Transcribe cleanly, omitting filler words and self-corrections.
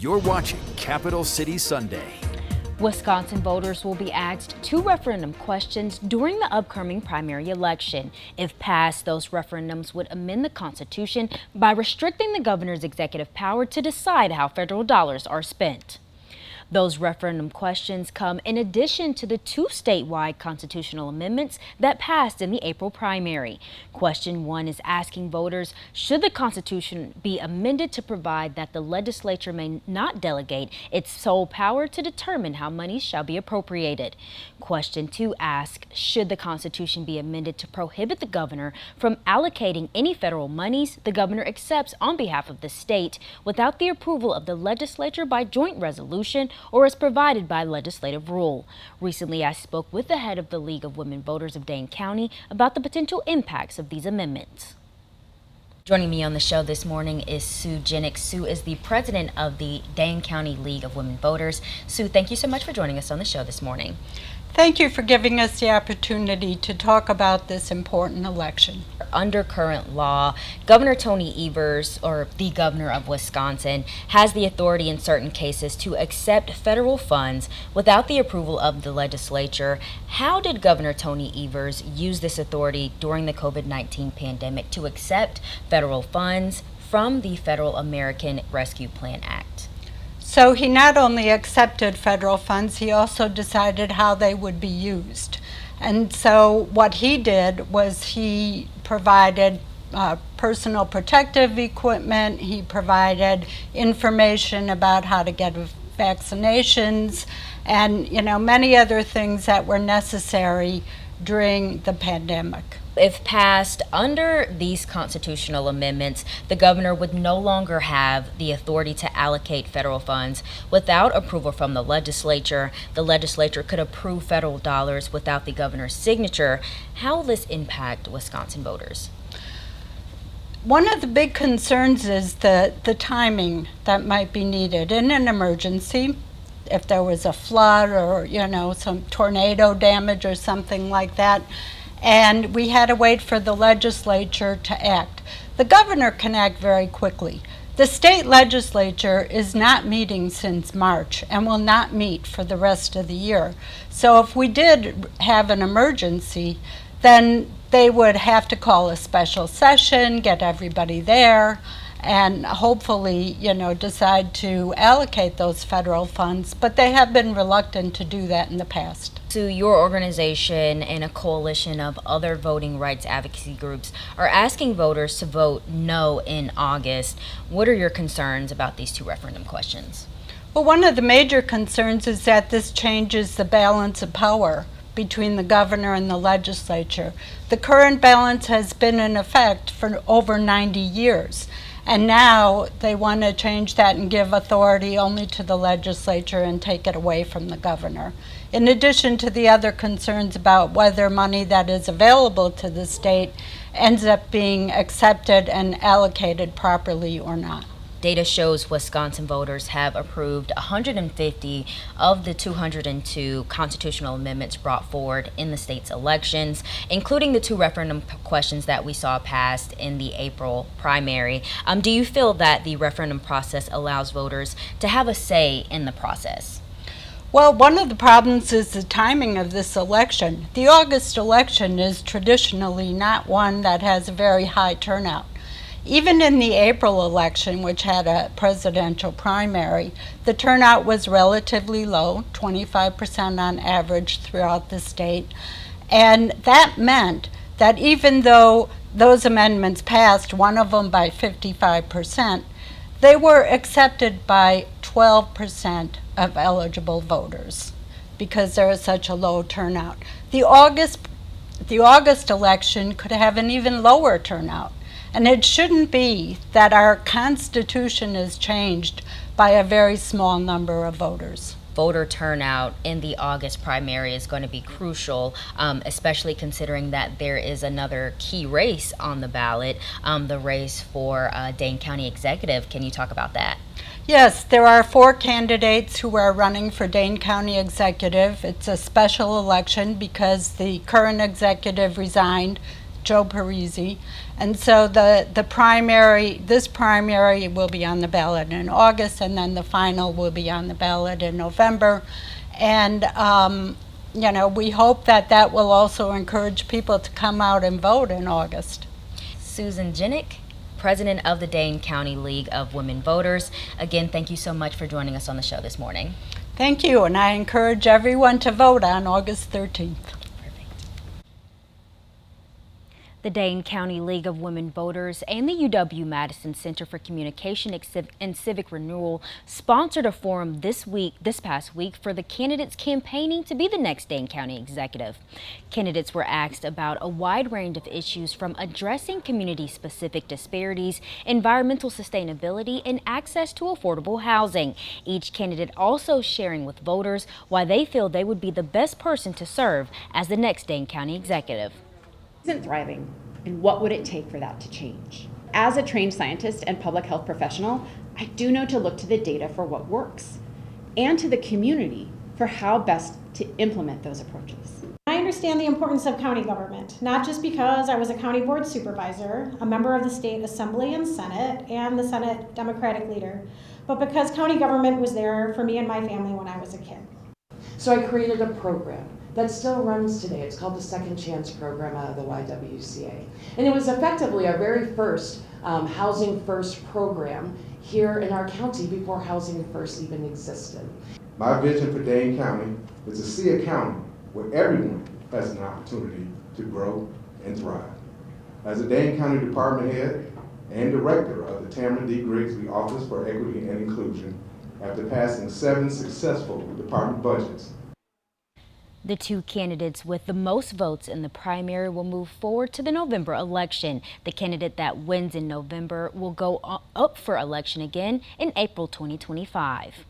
You're watching Capital City Sunday. Wisconsin voters will be asked 2 referendum questions during the upcoming primary election. If passed, those referendums would amend the Constitution by restricting the governor's executive power to decide how federal dollars are spent. Those referendum questions come in addition to the 2 statewide constitutional amendments that passed in the April primary. Question 1 is asking voters, should the Constitution be amended to provide that the legislature may not delegate its sole power to determine how money shall be appropriated? Question 2 asks, should the Constitution be amended to prohibit the governor from allocating any federal monies the governor accepts on behalf of the state without the approval of the legislature by joint resolution or as provided by legislative rule. Recently, I spoke with the head of the League of Women Voters of Dane County about the potential impacts of these amendments. Joining me on the show this morning is Sue Jennik. Sue is the president of the Dane County League of Women Voters. Sue, thank you so much for joining us on the show this morning. Thank you for giving us the opportunity to talk about this important election. Under current law, Governor Tony Evers, or the governor of Wisconsin, has the authority in certain cases to accept federal funds without the approval of the legislature. How did Governor Tony Evers use this authority during the COVID-19 pandemic to accept federal funds from the Federal American Rescue Plan Act? So he not only accepted federal funds, he also decided how they would be used. And so what he did was he provided personal protective equipment, he provided information about how to get vaccinations, and many other things that were necessary during the pandemic. If passed under these constitutional amendments, the governor would no longer have the authority to allocate federal funds without approval from the legislature. The legislature could approve federal dollars without the governor's signature. How will this impact Wisconsin voters? One of the big concerns is the timing that might be needed in an emergency. If there was a flood or, some tornado damage or something like that, and we had to wait for the legislature to act. The governor can act very quickly. The state legislature is not meeting since March and will not meet for the rest of the year. So if we did have an emergency, then they would have to call a special session, get everybody there, and hopefully, decide to allocate those federal funds, but they have been reluctant to do that in the past. So your organization and a coalition of other voting rights advocacy groups are asking voters to vote no in August. What are your concerns about these 2 referendum questions? Well, one of the major concerns is that this changes the balance of power between the governor and the legislature. The current balance has been in effect for over 90 years. And now they want to change that and give authority only to the legislature and take it away from the governor. In addition to the other concerns about whether money that is available to the state ends up being accepted and allocated properly or not. Data shows Wisconsin voters have approved 150 of the 202 constitutional amendments brought forward in the state's elections, including the 2 referendum questions that we saw passed in the April primary. Do you feel that the referendum process allows voters to have a say in the process? Well, one of the problems is the timing of this election. The August election is traditionally not one that has a very high turnout. Even in the April election, which had a presidential primary, the turnout was relatively low, 25% on average throughout the state. And that meant that even though those amendments passed, one of them by 55%, they were accepted by 12% of eligible voters because there is such a low turnout. The August election could have an even lower turnout. And it shouldn't be that our Constitution is changed by a very small number of voters. Voter turnout in the August primary is going to be crucial, especially considering that there is another key race on the ballot, the race for Dane County Executive. Can you talk about that? Yes, there are 4 candidates who are running for Dane County Executive. It's a special election because the current executive resigned Joe Parisi. And so this primary will be on the ballot in August, and then the final will be on the ballot in November. And we hope that will also encourage people to come out and vote in August. Susan Jennik, President of the Dane County League of Women Voters. Again, thank you so much for joining us on the show this morning. Thank you, and I encourage everyone to vote on August 13th. The Dane County League of Women Voters and the UW-Madison Center for Communication and Civic Renewal sponsored a forum this past week for the candidates campaigning to be the next Dane County executive. Candidates were asked about a wide range of issues from addressing community-specific disparities, environmental sustainability, and access to affordable housing. Each candidate also sharing with voters why they feel they would be the best person to serve as the next Dane County executive. Isn't thriving, and what would it take for that to change? As a trained scientist and public health professional, I do know to look to the data for what works and to the community for how best to implement those approaches. I understand the importance of county government, not just because I was a county board supervisor, a member of the state assembly and senate, and the Senate Democratic leader, but because county government was there for me and my family when I was a kid. So I created a program that still runs today. It's called the Second Chance Program out of the YWCA. And it was effectively our very first Housing First program here in our county before Housing First even existed. My vision for Dane County is to see a county where everyone has an opportunity to grow and thrive. As a Dane County Department Head and Director of the Tamara D. Grigsby Office for Equity and Inclusion, after passing 7 successful department budgets, the two candidates with the most votes in the primary will move forward to the November election. The candidate that wins in November will go up for election again in April 2025.